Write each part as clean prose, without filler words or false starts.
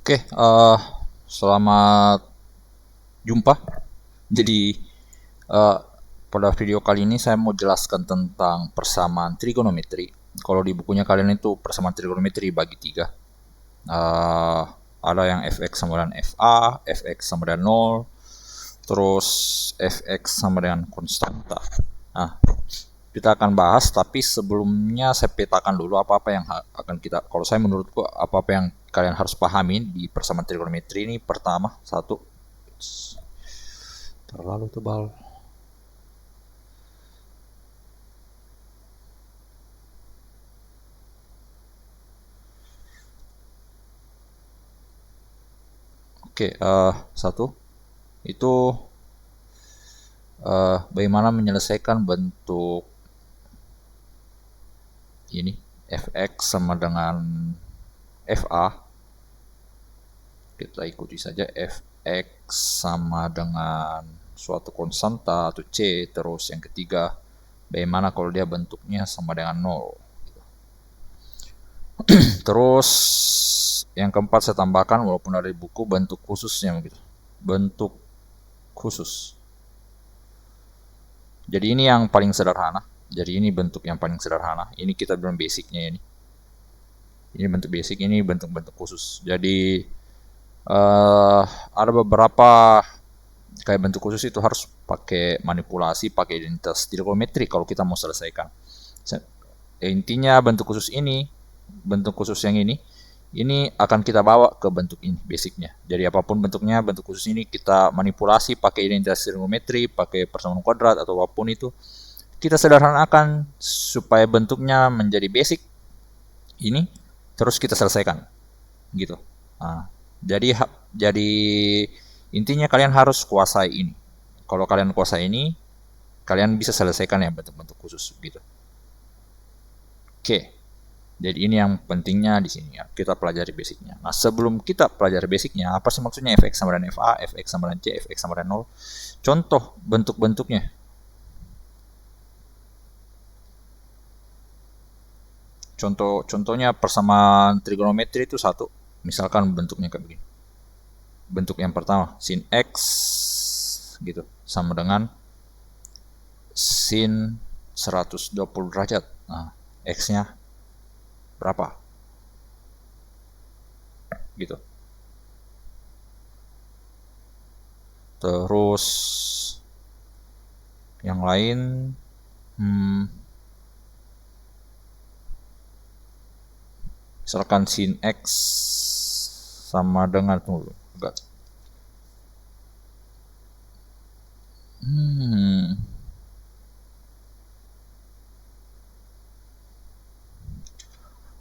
Oke, selamat jumpa. Jadi, eh, pada video kali ini saya mau jelaskan tentang persamaan trigonometri. Kalau di bukunya kalian itu persamaan trigonometri bagi tiga. Eh, ada yang fx sama dengan fa, fx sama dengan 0, terus fx sama dengan konstanta. Nah, kita akan bahas, tapi sebelumnya saya petakan dulu apa-apa yang akan kita, kalau saya menurutku apa-apa yang kalian harus pahami di persamaan trigonometri ini. Pertama, satu, terlalu tebal. Oke, satu, itu bagaimana menyelesaikan bentuk ini, fx sama dengan fa. Kita ikuti saja, fx sama dengan suatu konstanta atau c. Terus yang ketiga, bagaimana kalau dia bentuknya sama dengan 0. Terus yang keempat saya tambahkan, walaupun ada di buku, bentuk khususnya begitu. Bentuk khusus. Jadi ini yang paling sederhana. Jadi ini bentuk yang paling sederhana. Ini kita bilang basicnya ini. Ini bentuk basic, ini bentuk-bentuk khusus. Jadi ada beberapa kayak bentuk khusus itu harus pakai manipulasi, pakai identitas trigonometri kalau kita mau selesaikan. Intinya bentuk khusus ini, bentuk khusus yang ini akan kita bawa ke bentuk ini basicnya. Jadi apapun bentuknya, bentuk khusus ini kita manipulasi pakai identitas trigonometri, pakai persamaan kuadrat atau apapun itu, kita sederhanakan supaya bentuknya menjadi basic ini, terus kita selesaikan gitu. Nah, jadi intinya kalian harus kuasai ini. Kalau kalian kuasai ini, kalian bisa selesaikan ya bentuk-bentuk khusus gitu. Oke. Jadi ini yang pentingnya di sini ya. Kita pelajari basicnya. Nah, sebelum kita pelajari basicnya, apa sih maksudnya fx sama dengan fa, fx sama dengan c, fx sama dengan 0? Contoh bentuk-bentuknya. Contohnya persamaan trigonometri itu satu. Misalkan bentuknya kayak begini. Bentuk yang pertama, sin x gitu sama dengan sin 120 derajat. Nah, x-nya berapa? Gitu. Terus yang lain, misalkan sin x sama dengan, tunggu enggak,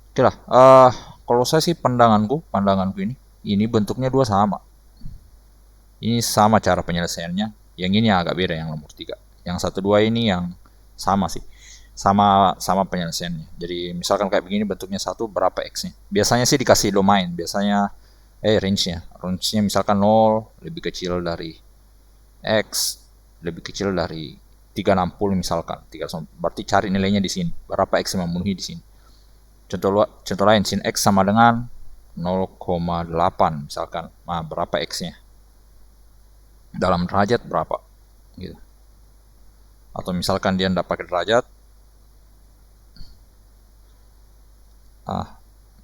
oke lah. Kalau saya sih pandanganku ini bentuknya dua sama. Ini sama cara penyelesaiannya. Yang ini agak beda, yang nomor 3. Yang 1, 2 ini yang sama sih. Sama penyelesaiannya. Jadi misalkan kayak begini bentuknya satu, berapa x-nya? Biasanya sih dikasih domain. Biasanya range-nya. Range-nya misalkan 0 lebih kecil dari x, lebih kecil dari 360 misalkan. Berarti cari nilainya di sini. Berapa x yang memenuhi di sini. Contoh lain, sin x sama dengan 0,8 misalkan. Nah, berapa x-nya? Dalam derajat berapa gitu. Atau misalkan dia tidak pakai derajat,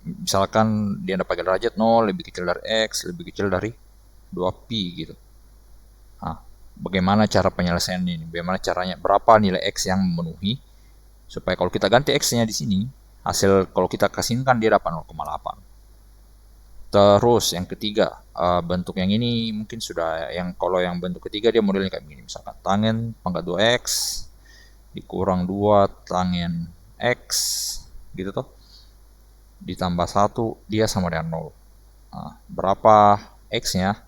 misalkan dia tidak pakai derajat, 0 lebih kecil dari x, lebih kecil dari 2pi gitu. Bagaimana cara penyelesaian ini? Bagaimana caranya? Berapa nilai x yang memenuhi supaya kalau kita ganti x-nya di sini, hasil kalau kita kasihkan dia dapat 0,8. Terus yang ketiga, bentuk yang ini mungkin sudah, yang kalau yang bentuk ketiga dia modelnya kayak begini. Misalkan tangen pangkat 2x dikurang 2 tangen x gitu toh, ditambah 1 dia sama dengan 0. Nah, berapa x-nya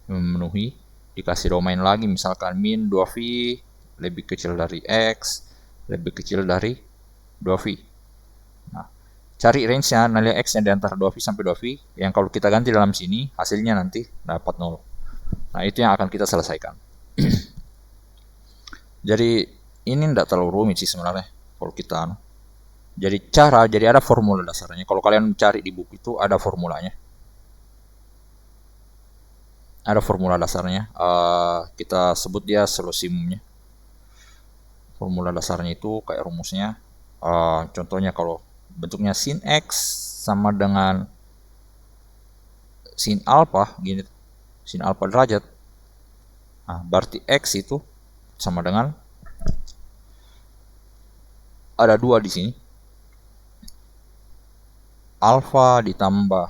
memenuhi, dikasih domain lagi, misalkan min 2v lebih kecil dari x lebih kecil dari 2v. Cari range-nya, nilai x-nya di antara 2v sampai 2v, yang kalau kita ganti dalam sini, hasilnya nanti dapat 0. Nah, itu yang akan kita selesaikan. Jadi, ini tidak terlalu rumit sih sebenarnya, kalau kita. Jadi ada formula dasarnya. Kalau kalian cari di buku itu, ada formulanya. ada formula dasarnya. Kita sebut dia solusimumnya. Formula dasarnya itu kayak rumusnya. Contohnya kalau bentuknya sin x sama dengan sin alpha gini, sin alpha derajat. Nah, berarti x itu sama dengan ada 2 di sini. Alpha ditambah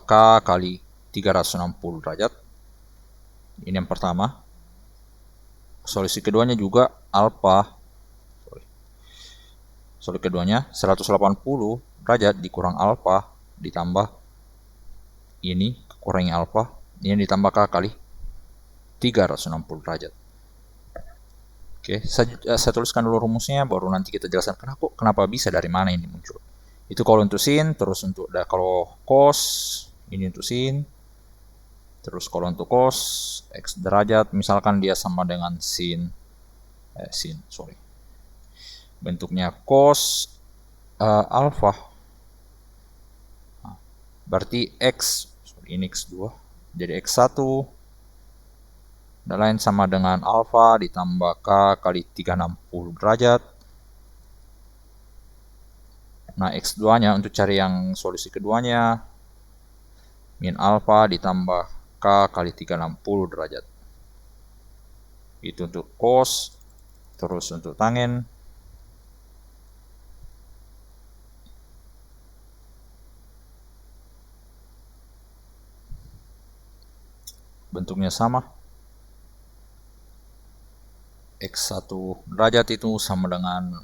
k kali 360 derajat. Ini yang pertama. Solusi keduanya juga alpha. Solusi keduanya 180 derajat dikurang alpha ditambah ini kurangi alpha, ini ditambah k kali 360 derajat. Oke, saya tuliskan dulu rumusnya, baru nanti kita jelaskan kenapa bisa, dari mana ini muncul. Itu kalau untuk sin, terus untuk kalau cos, ini untuk sin, terus kalau untuk cos x derajat, misalkan dia sama dengan bentuknya cos alpha, berarti ini x2, jadi x1 dan lain sama dengan alpha ditambah k kali 360 derajat. Nah, x2 nya untuk cari yang solusi keduanya, min alpha ditambah k kali 360 derajat. Itu untuk cos. Terus untuk tangen, bentuknya sama. X1 derajat itu sama dengan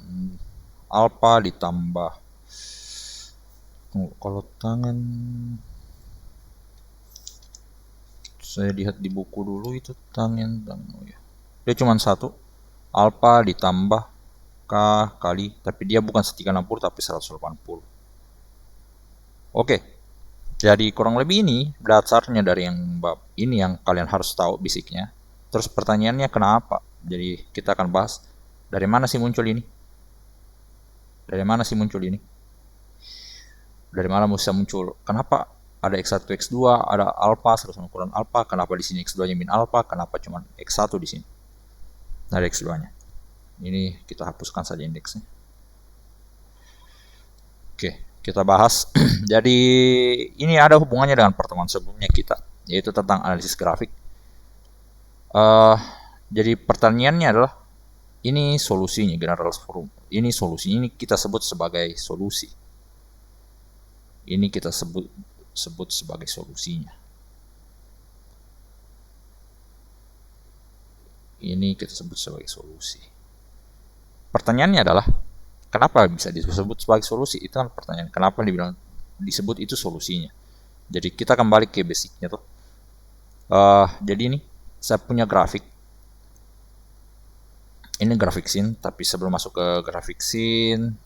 alpha ditambah, kalau tangen saya lihat di buku dulu, itu tangen ya. Dia cuma 1 alpha ditambah k kali, tapi dia bukan 360 tapi 180. Oke, jadi kurang lebih ini dasarnya dari yang bab ini yang kalian harus tahu basicnya. Terus pertanyaannya kenapa? Jadi kita akan bahas dari mana sih muncul ini? Dari mana sih muncul ini? Dari mana bisa muncul? Kenapa ada x1, x2, ada alpha, 180 kurang alpha, kenapa di sini x2-nya min alpha, kenapa cuma x1 di sini? Dari x2-nya. Ini kita hapuskan saja indeksnya. Oke, kita bahas. Jadi ini ada hubungannya dengan pertemuan sebelumnya kita, yaitu tentang analisis grafik. Jadi pertanyaannya adalah ini solusinya, general form. Ini solusi, ini kita sebut sebagai solusi. Ini kita sebut sebagai solusinya. Ini kita sebut sebagai solusi. Pertanyaannya adalah kenapa bisa disebut sebagai solusi? Itu kan pertanyaan. Kenapa disebut itu solusinya? Jadi kita kembali ke basicnya tuh. Jadi ini saya punya grafik. Ini grafik scene, tapi sebelum masuk ke grafik scene,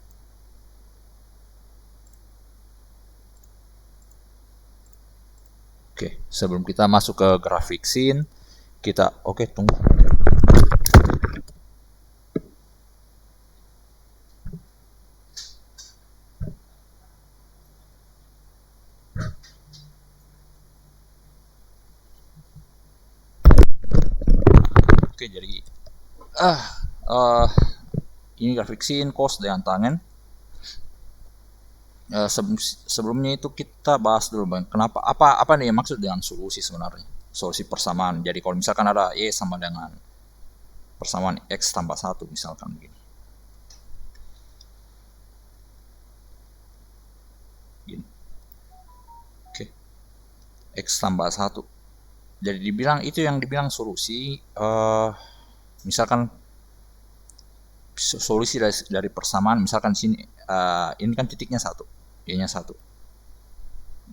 sebelum kita masuk ke grafik scene, kita tunggu. Jadi ini grafik scene, cos dengan tangen. Sebelumnya itu kita bahas dulu bang, kenapa apa nih yang maksud dengan solusi sebenarnya? Solusi persamaan. Jadi kalau misalkan ada y sama dengan persamaan x tambah 1 misalkan begini. X tambah 1. Jadi dibilang itu yang dibilang solusi, misalkan solusi dari persamaan, misalkan sini ini kan titiknya 1, y-nya 1.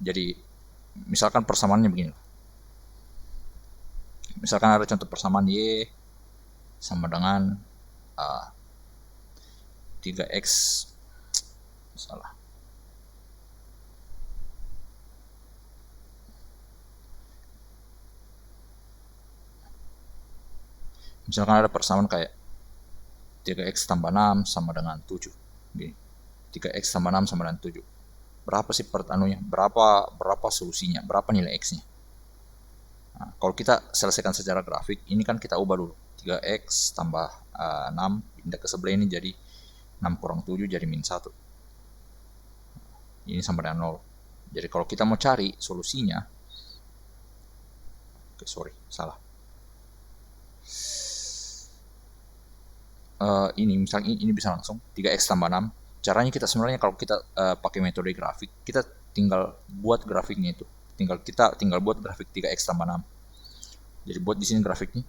Jadi misalkan persamaannya begini. Misalkan ada contoh persamaan y sama dengan 3x, salah. Misalkan ada persamaan kayak 3x tambah 6 sama dengan 7. Gini. 3x tambah 6 sama dengan 7. Berapa sih berapa solusinya? Berapa nilai x-nya? Nah, kalau kita selesaikan secara grafik, ini kan kita ubah dulu. 3x tambah 6, pindah ke sebelah ini jadi 6 kurang 7 jadi min 1. Ini sama dengan 0. Jadi kalau kita mau cari solusinya, oke, sorry, salah. Ini misalnya ini bisa langsung 3x tambah 6. Caranya kita sebenarnya kalau kita pakai metode grafik, kita tinggal buat grafiknya itu. Tinggal buat grafik 3x tambah 6. Jadi buat di sini grafiknya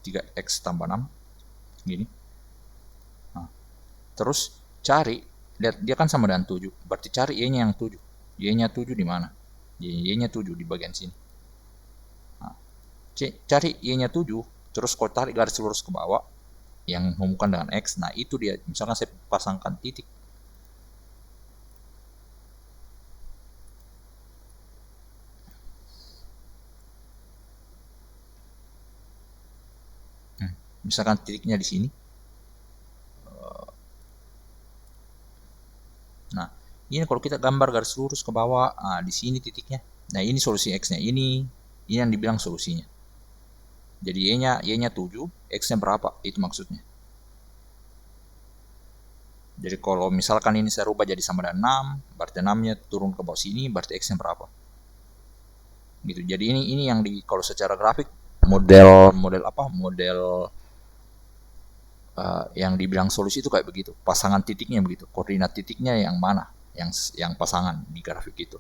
3x tambah 6 gini. Nah, terus cari, lihat dia kan sama dengan 7. Berarti cari y-nya yang 7. Y-nya 7 di mana? Y-nya 7 di bagian sini. Nah, cari y-nya 7, terus kau tarik garis lurus ke bawah yang menghubungkan dengan X. Nah, itu dia. Misalkan saya pasangkan titik. Misalkan titiknya di sini. Nah, ini kalau kita gambar garis lurus ke bawah, di sini titiknya. Nah, ini solusi X-nya. Ini yang dibilang solusinya. Jadi Y-nya 7, X-nya berapa? Itu maksudnya. Jadi kalau misalkan ini saya rubah jadi sama dengan 6, berarti 6-nya turun ke bawah sini, berarti X-nya berapa? Gitu. Jadi ini yang kalau secara grafik model yang dibilang solusi itu kayak begitu. Pasangan titiknya begitu. Koordinat titiknya yang mana? Yang pasangan di grafik itu.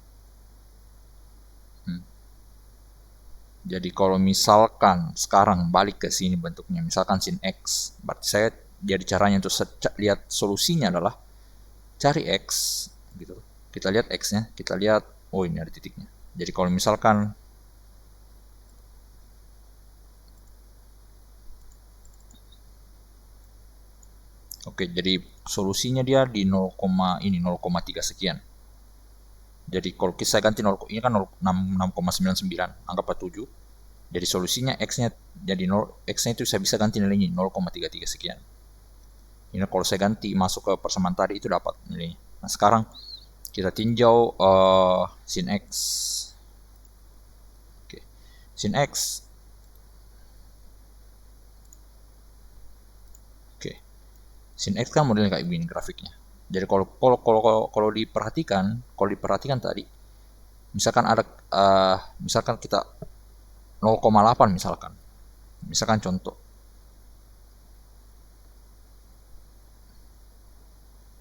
Jadi kalau misalkan sekarang balik ke sini bentuknya, misalkan sin X, berarti saya jadi caranya untuk lihat solusinya adalah cari X gitu. Kita lihat X-nya, kita lihat oh ini ada titiknya. Jadi kalau misalkan oke, jadi solusinya dia di 0, ini 0,3 sekian. Jadi kalau saya ganti 0, ini kan 6,99, anggaplah 7. Jadi solusinya X-nya jadi 0, X-nya itu saya bisa ganti nilainya 0,33 sekian. Ini kalau saya ganti masuk ke persamaan tadi itu dapat nilainya. Nah, sekarang kita tinjau sin X. Oke. Sin X. Oke. Sin X kan modelnya kayak begini grafiknya. Jadi kalau diperhatikan tadi, misalkan ada misalkan kita 0,8 misalkan contoh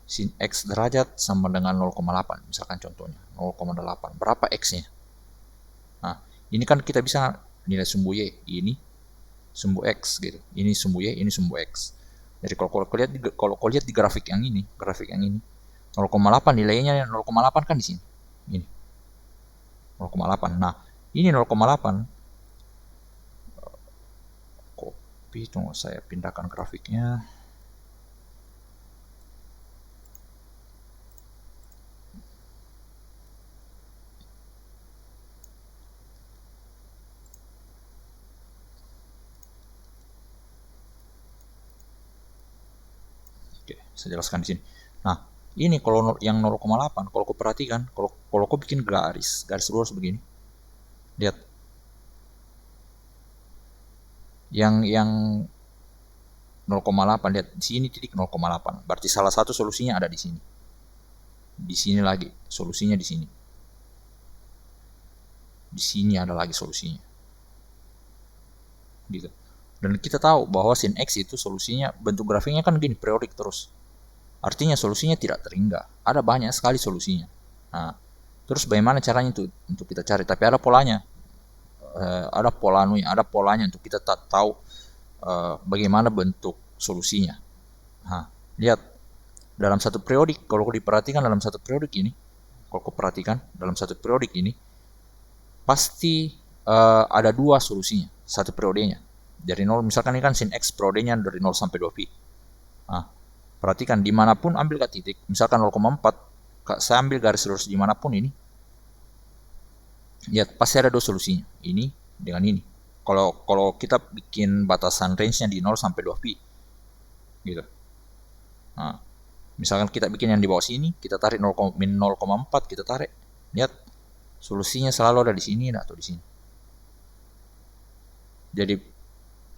sin X derajat sama dengan 0,8 misalkan contohnya 0,8 berapa X-nya. Nah, ini kan kita bisa nilai sumbu Y, ini sumbu X gitu, ini sumbu Y, ini sumbu X. Jadi kalau lihat di grafik yang ini 0,8 nilainya 0,8 kan di sini ini 0,8. Nah, ini 0,8 copy, tunggu saya pindahkan grafiknya. Oke, saya jelaskan di sini. Nah, ini kalau yang 0,8, kalau kau perhatikan, kalau kau bikin garis lurus begini, lihat yang 0,8, lihat di sini titik 0,8. Berarti salah satu solusinya ada di sini. Di sini lagi solusinya di sini. Di sini ada lagi solusinya. Gitu. Dan kita tahu bahwa sin X itu solusinya bentuk grafiknya kan gini, periodik terus. Artinya solusinya tidak terhingga. Ada banyak sekali solusinya. Nah, terus bagaimana caranya itu untuk kita cari? Tapi ada polanya. Ada polanya untuk kita tahu bagaimana bentuk solusinya. Nah, lihat dalam satu periodik, kalau diperhatikan dalam satu periodik ini, pasti ada dua solusinya satu periodenya. Dari 0, misalkan ini kan sin X periodenya dari 0 sampai 2pi. Nah, perhatikan dimanapun ambil ke titik, misalkan 0,4, saya ambil garis lurus dimanapun ini, lihat pasti ada dua solusinya, ini dengan ini. Kalau kita bikin batasan range-nya di 0 sampai 2pi, gitu. Nah, misalkan kita bikin yang di bawah sini, kita tarik min 0,4, kita tarik, lihat solusinya selalu ada di sini atau di sini. Jadi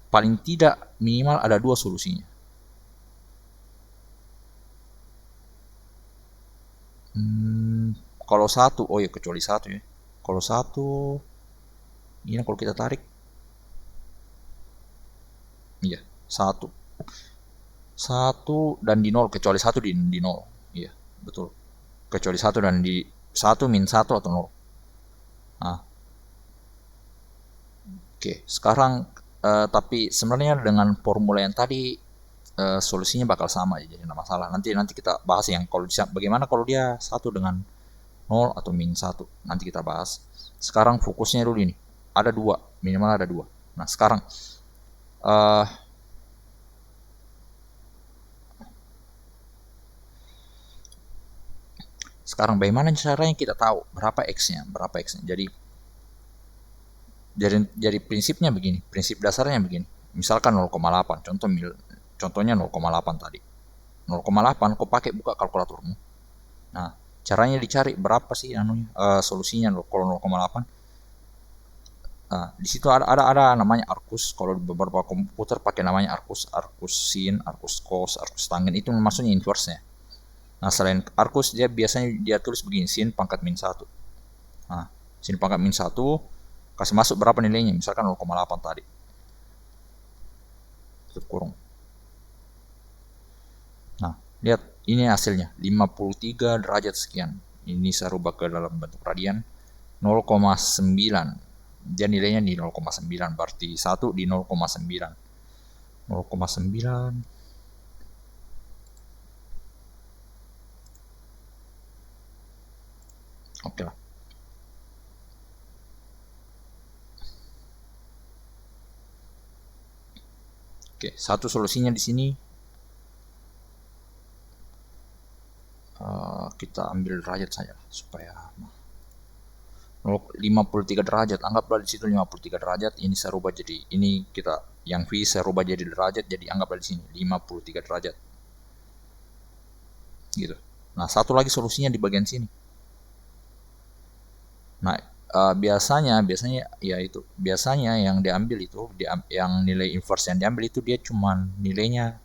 paling tidak minimal ada dua solusinya. Kalau satu, oh ya kecuali satu ya. Kalau satu, ini kalau kita tarik, iya satu, satu dan di nol, kecuali satu di nol, iya betul. Kecuali satu dan di satu min satu atau nol. Nah, oke. Sekarang tapi sebenarnya dengan formula yang tadi solusinya bakal sama, jadi tidak masalah. Nanti kita bahas yang kalau bagaimana kalau dia satu dengan nol atau min satu. Nanti kita bahas. Sekarang fokusnya dulu ini. Ada dua, minimal ada dua. Nah sekarang uh, sekarang bagaimana caranya kita tahu berapa x-nya, berapa x-nya. Jadi prinsipnya begini, prinsip dasarnya begini. Misalkan 0,8, contohnya 0,8 tadi. 0,8 kau pakai buka kalkulatormu. Nah, caranya dicari berapa sih solusinya kalau 0,8. Nah, di situ ada namanya arcus. Kalau beberapa komputer pakai namanya arcus, arcus sin, arcus cos, arcus tangen, itu maksudnya inverse-nya. Nah, selain arcus dia biasanya dia tulis begini, sin pangkat min 1. Nah, sin pangkat min 1 kasih masuk berapa nilainya, misalkan 0,8 tadi. Tutup kurung. Nah, lihat ini hasilnya 53 derajat sekian. Ini saya rubah ke dalam bentuk radian 0,9. Dia nilainya di 0,9, berarti 1 di 0,9. 0,9. Oke lah. Oke, satu solusinya di sini kita ambil derajat saja supaya 53 derajat, anggaplah di situ 53 derajat, ini saya rubah jadi ini kita yang V saya rubah jadi derajat, jadi anggaplah di sini 53 derajat. Gitu. Nah, satu lagi solusinya di bagian sini. Nah, biasanya ya itu. Biasanya yang diambil itu yang nilai inverse yang diambil itu dia cuman nilainya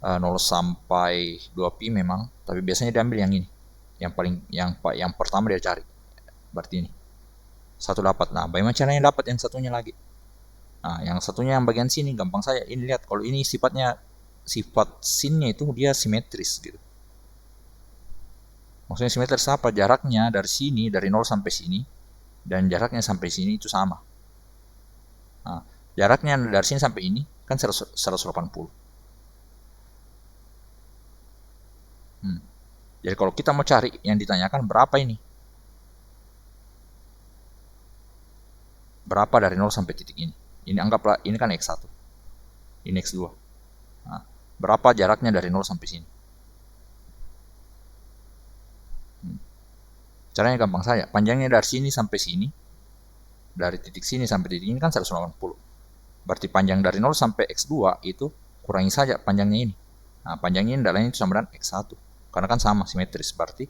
0 sampai 2pi memang, tapi biasanya diambil yang ini. Yang paling yang pertama dia cari. Berarti ini. Satu dapat. Nah, bagaimana caranya dapat yang satunya lagi? Nah, yang satunya yang bagian sini gampang saya. Ini lihat kalau ini sifat sinnya itu dia simetris gitu. Maksudnya simetris apa? Jaraknya dari sini, dari 0 sampai sini, dan jaraknya sampai sini itu sama. Nah, jaraknya dari sini sampai ini kan 180. Jadi kalau kita mau cari yang ditanyakan berapa ini? Berapa dari 0 sampai titik ini? Ini anggaplah ini kan x1. Ini x2. Nah, berapa jaraknya dari 0 sampai sini? Caranya gampang saja. Panjangnya dari sini sampai sini, dari titik sini sampai titik ini kan 180. Berarti panjang dari 0 sampai x2 itu kurangi saja panjangnya ini. Nah, panjangnya ini adalah itu sama dengan x1. Karena kan sama simetris, berarti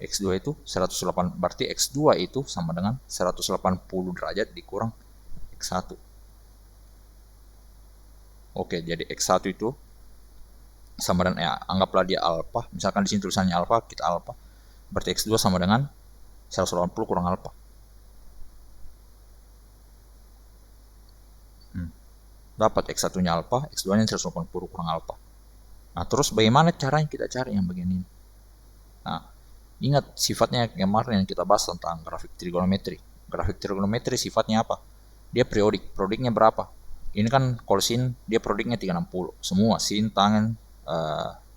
x2 itu 180, berarti x2 itu sama dengan 180 derajat dikurang x1. Oke, jadi x1 itu sama dengan anggaplah dia alfa, misalkan di sini tulisannya alfa, kita alfa. Berarti x2 sama dengan 180 kurang alfa. Dapat x1-nya alfa, x2-nya 180 kurang alfa. Nah, terus bagaimana caranya kita cari yang bagian ini? Nah, ingat sifatnya kemarin yang kita bahas tentang grafik trigonometri. Grafik trigonometri sifatnya apa? Dia periodik. Periodiknya berapa? Ini kan kalau sin dia periodiknya 360. Semua sin, tangan,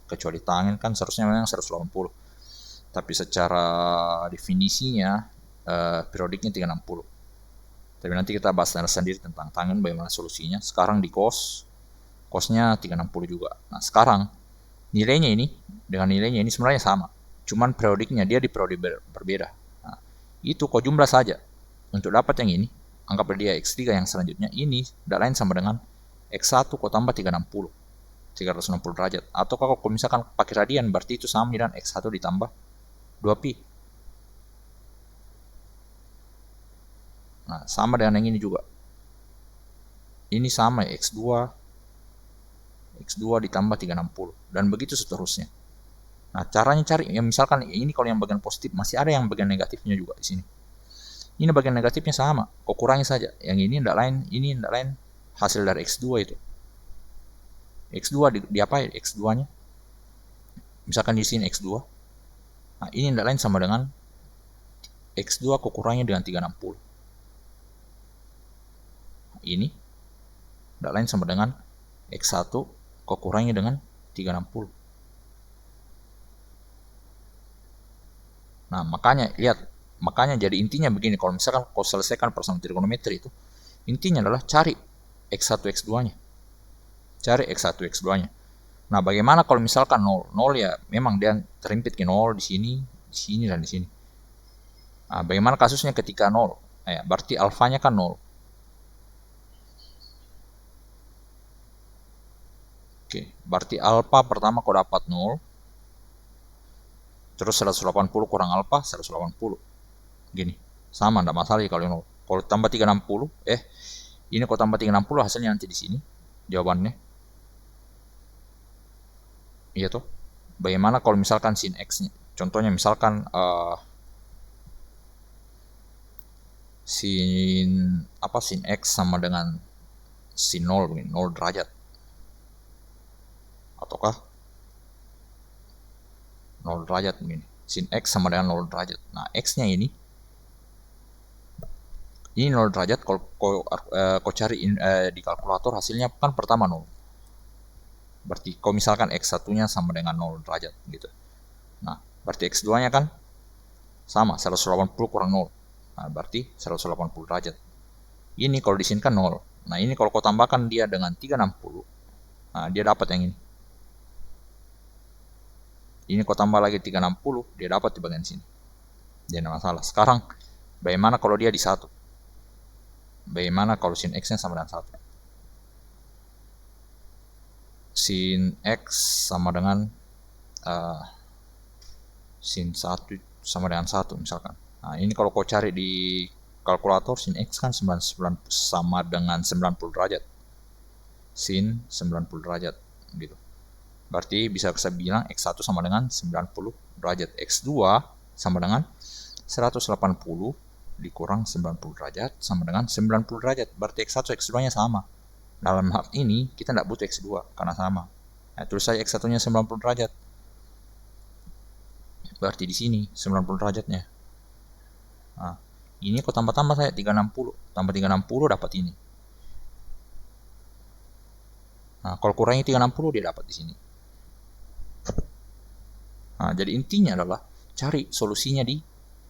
kecuali tangan kan seharusnya memang 180. Tapi secara definisinya periodiknya 360. Tapi nanti kita bahas sendiri tentang tangan bagaimana solusinya. Sekarang di cosnya 360 juga. Nah, sekarang nilainya ini dengan nilainya ini sebenarnya sama. Cuman periodiknya dia di periode berbeda. Nah, itu kau jumlah saja. Untuk dapat yang ini, anggaplah dia X3 yang selanjutnya, ini tidak lain sama dengan X1 kau tambah 360 derajat. Atau kalau misalkan pakai radian, berarti itu sama dengan X1 ditambah 2pi. Nah, sama dengan yang ini juga. ini sama ya, X2 ditambah 360 dan begitu seterusnya. Nah, caranya cari ya, misalkan ini kalau yang bagian positif, masih ada yang bagian negatifnya juga di sini. Ini bagian negatifnya sama, kok kurangi saja. Yang ini tidak lain hasil dari X2 itu. X2 di apa ya X2-nya? Misalkan di sini X2. Nah, ini tidak lain sama dengan X2 kok kurangi dengan 360. Ini tidak lain sama dengan X1 kok kurangi dengan 360. Nah, makanya jadi intinya begini, kalau misalkan kau selesaikan persamaan trigonometri itu, intinya adalah cari X1 X2-nya. Cari X1 X2-nya. Nah, bagaimana kalau misalkan 0? 0 ya memang dia terimpit ke 0 di sini dan di sini. Nah, bagaimana kasusnya ketika 0? Berarti alfanya kan 0. Oke, berarti alfa pertama kau dapat 0. Terus 180 kurang alfa 180. Gini. Sama, enggak masalah ya kalau 0. Kalau tambah 360, ini kau tambah 360 hasilnya nanti di sini jawabannya. Iya tuh. Bagaimana kalau misalkan sin x-nya? Contohnya misalkan sin x sama dengan sin 0 begini, 0 derajat. Ataukah 0 derajat begini. Sin x sama dengan 0 derajat. Nah, x-nya ini 0 derajat, kalau kau cari di kalkulator hasilnya kan pertama 0. Berarti kalau misalkan x1-nya sama dengan 0 derajat gitu. Nah, berarti x2-nya kan sama 180 kurang 0. Nah, berarti 180 derajat. Ini kalau di sini kan 0. Nah, ini kalau kau tambahkan dia dengan 360, nah dia dapat yang ini. Ini kau tambah lagi 360, dia dapat di bagian sini. Dia tidak masalah. Sekarang, bagaimana kalau dia di 1? Bagaimana kalau sin x-nya sama dengan 1? Sin x sama dengan sin 1 sama dengan 1 misalkan. Nah, ini kalau kau cari di kalkulator, sin x kan 99 sama dengan 90 derajat. Sin 90 derajat gitu. Berarti bisa saya bilang X1 sama dengan 90 derajat. X2 sama dengan 180 dikurang 90 derajat sama dengan 90 derajat. Berarti X1 X2-nya sama. Dalam hal ini kita tidak butuh X2 karena sama. Nah, terus saya X1-nya 90 derajat. Berarti di sini 90 derajatnya. Nah, ini kok tambah-tambah saya 360. Tambah 360 dapat ini. Nah, kalau kurangi 360 dia dapat di sini. Nah, jadi intinya adalah cari solusinya di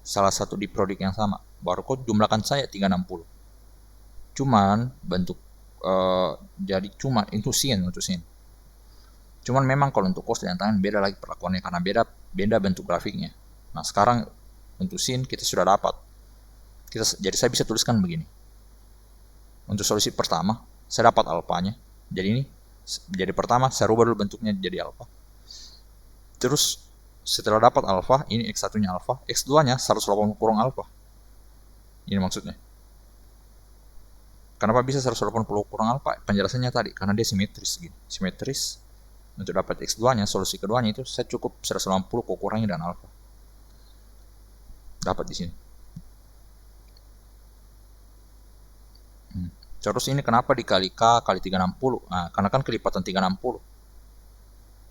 salah satu di produk yang sama. Baru kau jumlahkan saya 360. Cuman bentuk jadi cuma itu sin. Cuman memang kalau untuk cos dan tangan beda lagi perlakuannya karena beda bentuk grafiknya. Nah, sekarang untuk sin kita sudah dapat. Jadi saya bisa tuliskan begini. Untuk solusi pertama, saya dapat alfanya. Jadi pertama saya rubah dulu bentuknya jadi alfa. Terus setelah dapat alfa, ini X1-nya alfa, X2-nya 180 kurang alfa. Ini maksudnya. Kenapa bisa 180 kurang alfa? Penjelasannya tadi, karena dia simetris gitu. Simetris. Untuk dapat X2-nya, solusi keduanya itu saya cukup 180 kurangi dan alfa. Dapat di sini. Terus ini kenapa dikali K kali 360? Nah, karena kan kelipatan 360.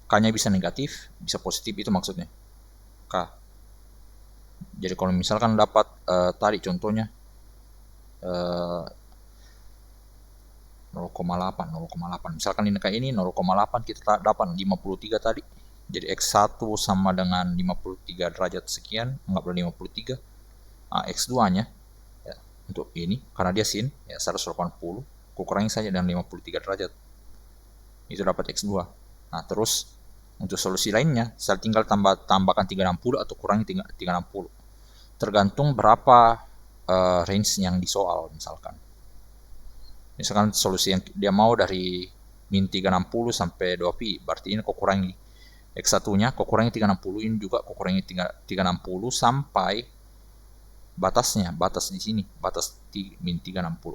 K-nya bisa negatif, bisa positif, itu maksudnya. K. Jadi kalau misalkan dapat tadi contohnya 0,8. Misalkan ini kayak ini 0,8 kita dapat 53 tadi. Jadi X1 sama dengan 53 derajat sekian, anggaplah 53. Nah, X2-nya ya, untuk ini karena dia sin ya 180, kurangi saja dengan 53 derajat. Itu dapat X2. Nah, terus untuk solusi lainnya, saya tinggal tambahkan 360 atau kurangi 360. Tergantung berapa range yang disoal misalkan. Misalkan solusi yang dia mau dari min 360 sampai 2pi, berarti ini kok kurangi X1-nya, kok kurangi 360, ini juga kok kurangi 360 sampai batas di sini, batas min 360.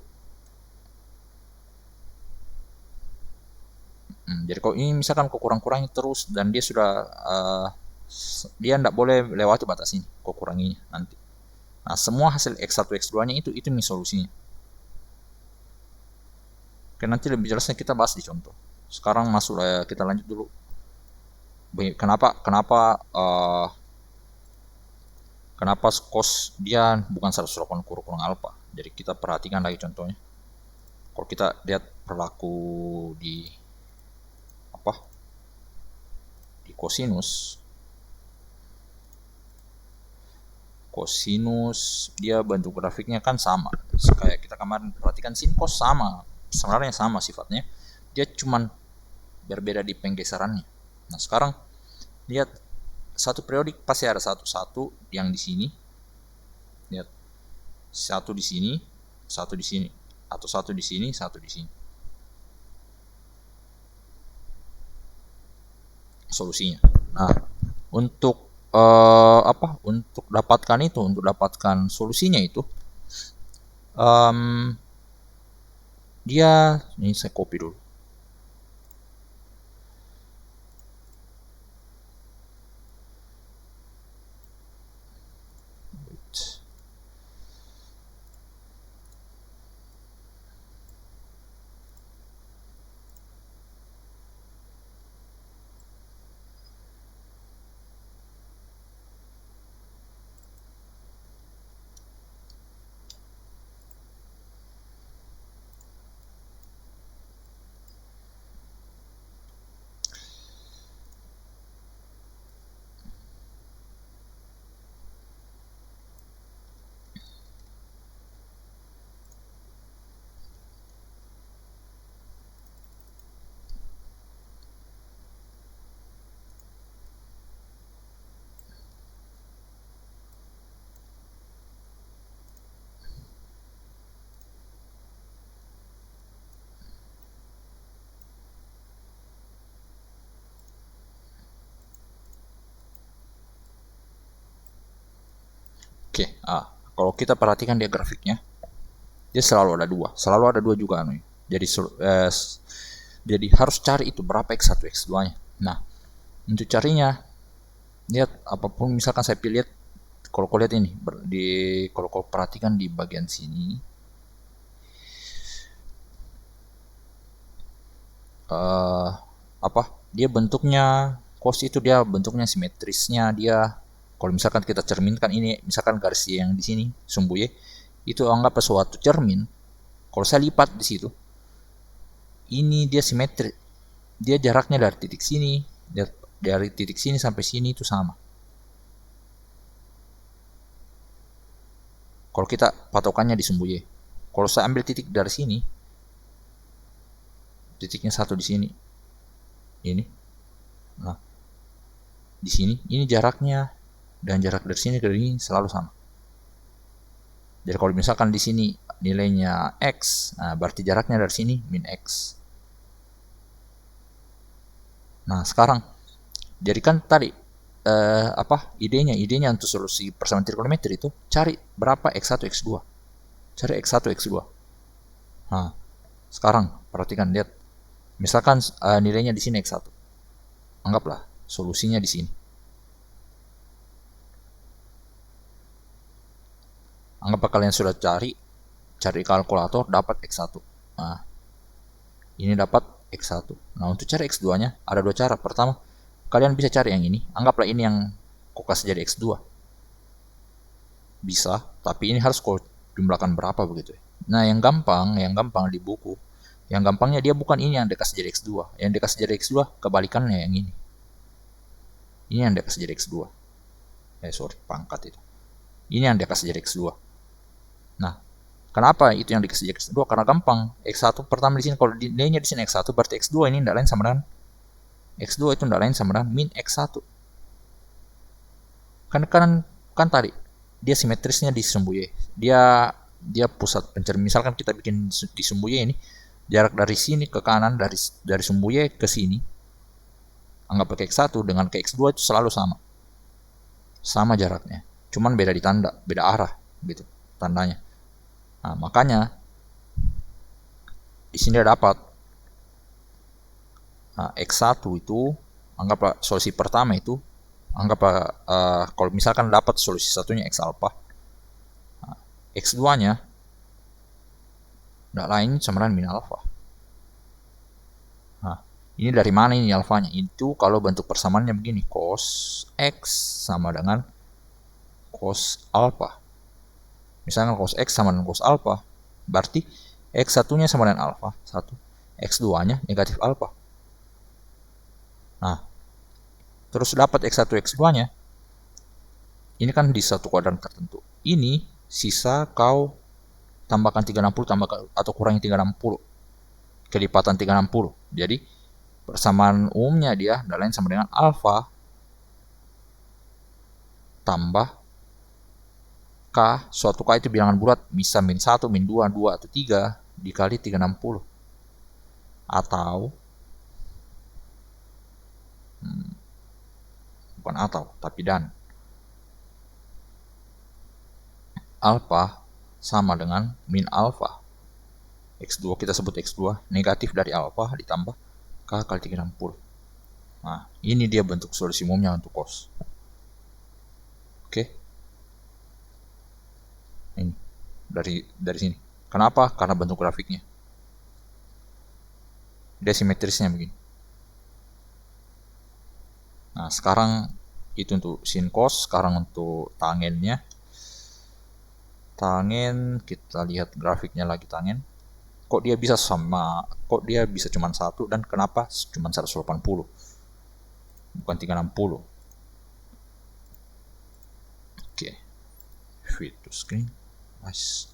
Jadi kalau ini misalkan kau kurang-kurangi terus dan dia sudah dia tidak boleh lewati batas ini, kau kuranginya nanti. Nah, semua hasil X1 X2-nya itu solusinya. Oke, nanti lebih jelasnya kita bahas di contoh. Sekarang masuk kita lanjut dulu. Kenapa kenapa kenapa cos dia bukan 180 kurang alfa? Jadi kita perhatikan lagi contohnya. Kalau kita lihat perilaku di apa? Di cosinus dia bentuk grafiknya kan sama. Kayak kita kemarin perhatikan sin cos sama. Sebenarnya sama sifatnya. Dia cuman berbeda di penggeserannya. Nah, sekarang lihat satu periodik pasti ada satu yang di sini. Lihat. Satu di sini, satu di sini, atau satu di sini, satu di sini. Solusinya. Nah, untuk untuk dapatkan solusinya itu dia ini saya copy dulu. Oke, kalau kita perhatikan dia grafiknya, dia selalu ada dua juga anu. Jadi harus cari itu berapa X1 X2-nya. Nah, untuk carinya lihat apapun misalkan saya pilih kalau kau lihat ini kalau kau perhatikan di bagian sini dia bentuknya cos itu dia bentuknya simetrisnya dia kalau misalkan kita cerminkan ini misalkan garis yang di sini sumbu Y itu anggap suatu cermin. Kalau saya lipat di situ ini dia simetri, dia jaraknya dari titik sini sampai sini itu sama. Kalau kita patokannya di sumbu Y, kalau saya ambil titik dari sini, titiknya satu di sini, ini, nah di sini ini jaraknya dan jarak dari sini ke sini selalu sama. Jadi kalau misalkan di sini nilainya X, nah berarti jaraknya dari sini min X. Nah sekarang jadikan tadi idenya untuk solusi persamaan trigonometri itu cari berapa X1 X2. Cari X1 X2. Nah, sekarang perhatikan lihat. Misalkan nilainya di sini X1. Anggaplah solusinya di sini. Anggap kalian sudah cari kalkulator dapat X1. Nah, ini dapat X1. Nah, untuk cari X2-nya ada dua cara. Pertama, kalian bisa cari yang ini. Anggaplah ini yang kau kasih jadi X2. Bisa, tapi ini harus kau jumlahkan berapa begitu. Nah, yang gampang di buku. Yang gampangnya dia bukan ini yang dikasih jadi X2. Yang dikasih jadi X2 kebalikannya yang ini. Ini yang dikasih jadi X2. Pangkat itu. Ini yang dikasih jadi X2. Nah, kenapa itu yang dikasih X2? Karena gampang. X1 pertama di sini kalau nilainya di sini X1 berarti X2 ini tidak lain sama dengan X2 itu tidak lain sama dengan min X1. Kan tadi dia simetrisnya di sumbu Y. Dia pusat pencermin. Misalkan kita bikin di sumbu Y ini jarak dari sini ke kanan dari sumbu Y ke sini. Anggap pakai X1 dengan ke X2 itu selalu sama. Sama jaraknya. Cuman beda di tanda, beda arah gitu tandanya. Nah, makanya di sini dapat Nah, X1 itu anggaplah solusi pertama itu anggaplah kalau misalkan dapat solusi satunya X alpha, nah, X2 nya tidak lain sama dengan min alpha. Nah, ini dari mana ini alfanya? Itu kalau bentuk persamaannya begini, cos X sama dengan cos alpha. Misalkan cos X sama dengan cos alpha, berarti X satunya sama dengan alpha 1, X2 nya negatif alpha. Nah, terus dapat X1 X2 nya, ini kan di satu kuadran tertentu. Ini sisa kau tambahkan 360 tambahkan atau kurangi 360, kelipatan 360. Jadi persamaan umumnya dia adalah lain sama dengan alfa tambah K, suatu K itu bilangan bulat, bisa min 1, min 2, 2 atau 3 dikali 360. Atau bukan atau, tapi dan alfa sama dengan min alfa. X2 kita sebut X2, negatif dari alfa ditambah K kali 360. Nah, ini dia bentuk solusi umumnya untuk cos. Oke. Ini dari sini. Kenapa? Karena bentuk grafiknya. Dia simetrisnya begini. Nah, sekarang itu untuk sin cos, sekarang untuk tangennya. Tangen, kita lihat grafiknya lagi tangen. Kok dia bisa sama, kok dia bisa cuma 1 dan kenapa cuma 180? Bukan 360. Oke. Fit to screen. Nice.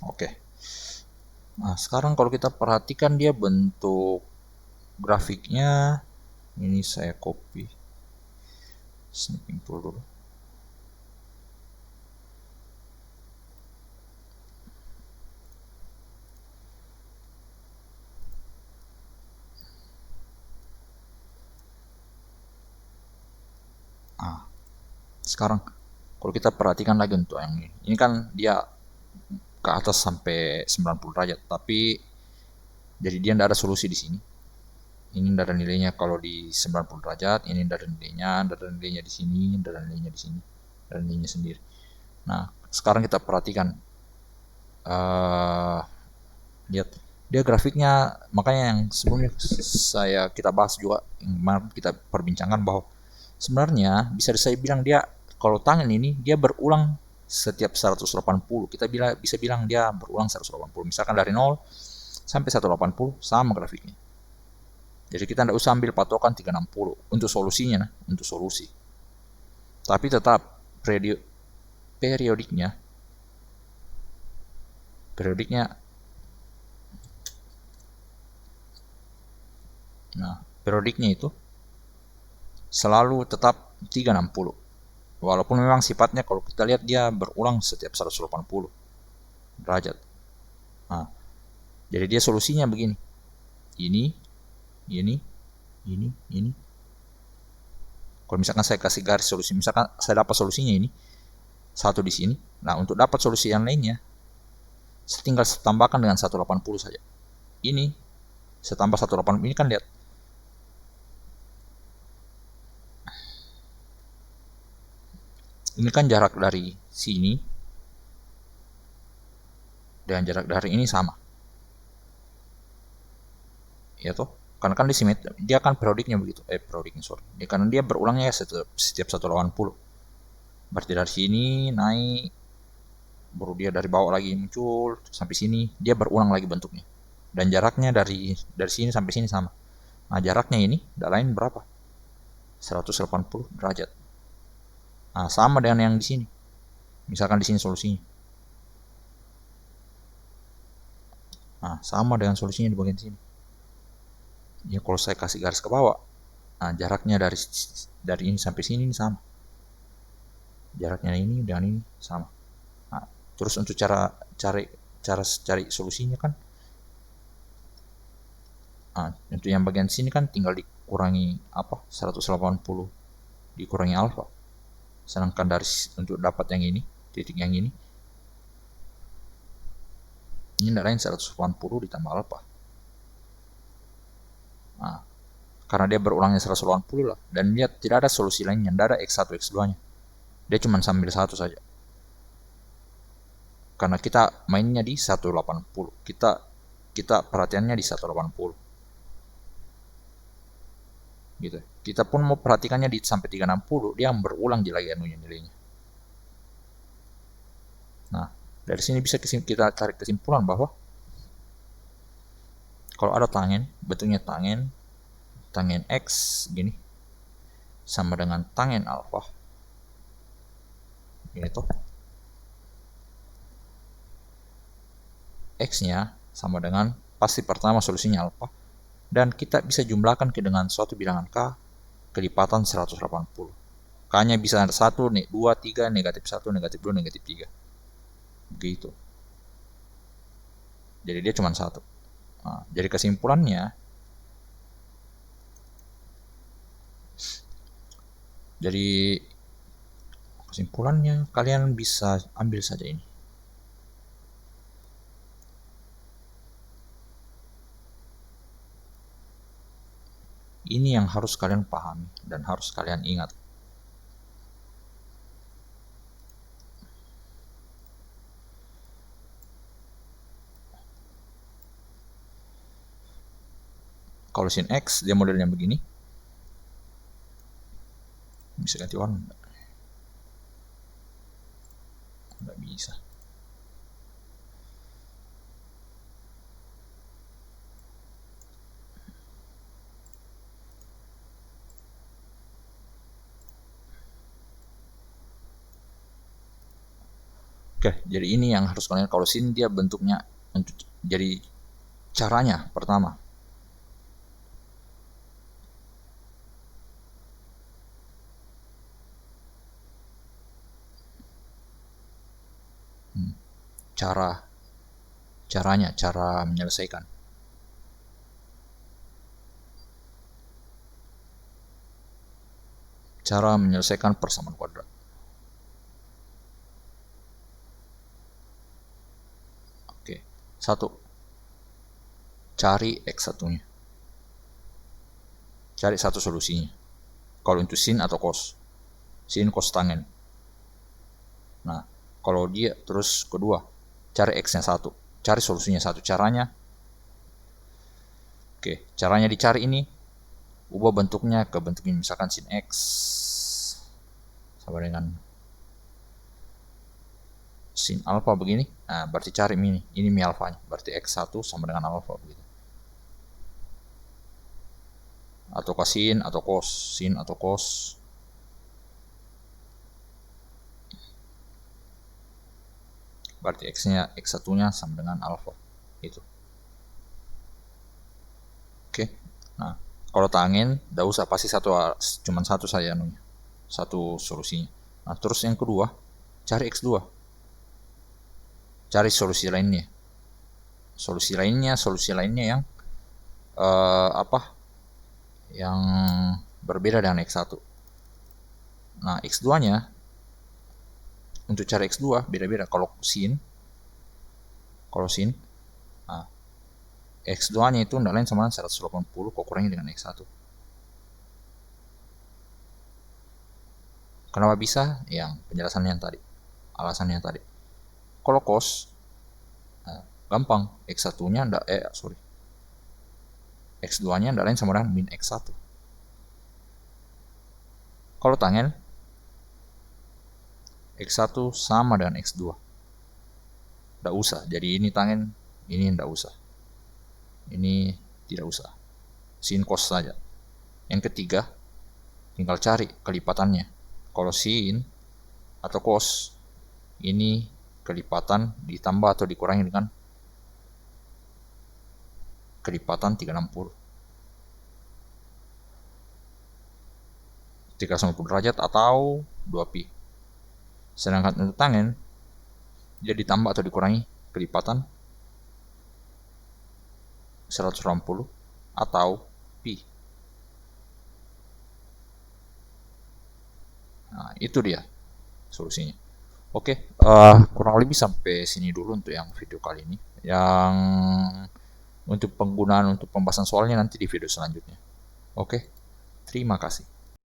Oke. Nah, sekarang kalau kita perhatikan dia bentuk grafiknya, ini saya copy snipping tool dulu. Nah, sekarang kalau kita perhatikan lagi untuk yang ini kan dia ke atas sampai 90 derajat, tapi jadi dia tidak ada solusi di sini. Ini tidak ada nilainya kalau di 90 derajat, ini tidak ada nilainya di sini, tidak ada nilainya di sini, ada nilainya sendiri. Nah, sekarang kita perhatikan, lihat dia grafiknya, makanya yang sebelumnya kita bahas juga, yang kita perbincangkan bahwa sebenarnya bisa saya bilang dia kalau tangan ini dia berulang setiap 180. Kita bisa bilang dia berulang 180. Misalkan dari 0 sampai 180 sama grafiknya. Jadi kita tidak usah ambil patokan 360 untuk solusinya, nah, untuk solusi. Tapi tetap periodiknya periodiknya itu selalu tetap 360. Walaupun memang sifatnya kalau kita lihat dia berulang setiap 180 derajat. Nah, jadi dia solusinya begini. Ini. Kalau misalkan saya kasih garis solusi, misalkan saya dapat solusinya ini, satu di sini. Nah, untuk dapat solusi yang lainnya, saya tinggal tambahkan dengan 180 saja. Ini, saya tambah 180, ini kan lihat. Ini kan jarak dari sini dan jarak dari ini sama. Ya toh? Karena kan dia kan periodiknya begitu. Karena dia berulangnya setiap 180. Berarti dari sini naik, baru dia dari bawah lagi muncul sampai sini, dia berulang lagi bentuknya. Dan jaraknya dari sini sampai sini sama. Nah, jaraknya ini tidak lain berapa? 180 derajat. Nah, sama dengan yang di sini. Misalkan di sini solusinya. Nah, sama dengan solusinya di bagian sini. Ya, kalau saya kasih garis ke bawah, nah jaraknya dari ini sampai sini ini sama. Jaraknya ini dengan ini sama. Nah, terus untuk cara cari solusinya kan, nah, untuk yang bagian sini kan tinggal dikurangi apa 180 dikurangi alfa. Sedangkan dari untuk dapat yang ini, titik yang ini tidak lain 180 ditambah alfa. Nah, karena dia berulangnya 180 lah, dan dia tidak ada solusi lainnya, tidak ada x1 x2 nya, dia cuma sambil satu saja. Karena kita mainnya di 180, kita perhatiannya di 180 gitu. Kita pun mau perhatikannya di sampai 360, dia berulang di lagi anunya nilainya. Nah, dari sini bisa kita tarik kesimpulan bahwa kalau ada tangen, bentuknya tangen x gini sama dengan tangen alfa ini tuh, x-nya sama dengan pasti pertama solusinya alfa, dan kita bisa jumlahkan ke dengan suatu bilangan k kelipatan 180. K-nya bisa 1, 2, 3, negatif 1, negatif 2, negatif 3. Begitu. Jadi dia cuma satu. Nah, jadi kesimpulannya, kalian bisa ambil saja ini. Ini yang harus kalian pahami dan harus kalian ingat. Kalau sin X dia modelnya begini. Bisa ganti warna enggak? Enggak bisa. Oke, jadi ini yang harus kalian, kalau sin dia bentuknya, jadi caranya pertama. Cara menyelesaikan. Cara menyelesaikan persamaan kuadrat. Oke, satu, cari x1-nya. Cari satu solusinya. Kalau untuk sin atau cos. Sin cos tangen. Nah, kalau dia terus kedua, cari x-nya satu. Cari solusinya satu. Caranya, oke, caranya dicari ini, ubah bentuknya ke bentuknya misalkan sin x sama dengan sin alfa begini. Nah, berarti cari ini mi alfanya. Berarti x1 sama dengan alfa begitu. Atau sin atau cos, sin atau cos. Berarti x1-nya sama dengan alfa. Itu. Oke. Nah, kalau tangen enggak usah, pasti cuman satu saja anunya. Satu solusinya. Nah, terus yang kedua, cari x2. Cari solusi lainnya. Solusi lainnya yang yang berbeda dengan x1. Nah, x2-nya untuk cari x2 beda-beda. Kalau sin, nah, x2-nya itu tidak lain sama 180 kok kurangi dengan x1. Kenapa bisa? Yang penjelasannya yang tadi, alasannya yang tadi. Kalau cos, nah, gampang, x1-nya x2-nya tidak lain sama dengan min x1. Kalau tangen, x1 sama dengan x2. Tidak usah. Jadi ini tangen, ini tidak usah. Ini tidak usah. Sin cos saja. Yang ketiga, tinggal cari kelipatannya. Kalau sin atau cos, ini kelipatan ditambah atau dikurangi dengan kelipatan 360. 360 derajat atau 2pi. Sedangkan untuk tangen, dia ditambah atau dikurangi kelipatan 180 atau pi. Nah, itu dia solusinya. Oke, kurang lebih sampai sini dulu untuk yang video kali ini. Yang untuk penggunaan untuk pembahasan soalnya nanti di video selanjutnya. Oke, terima kasih.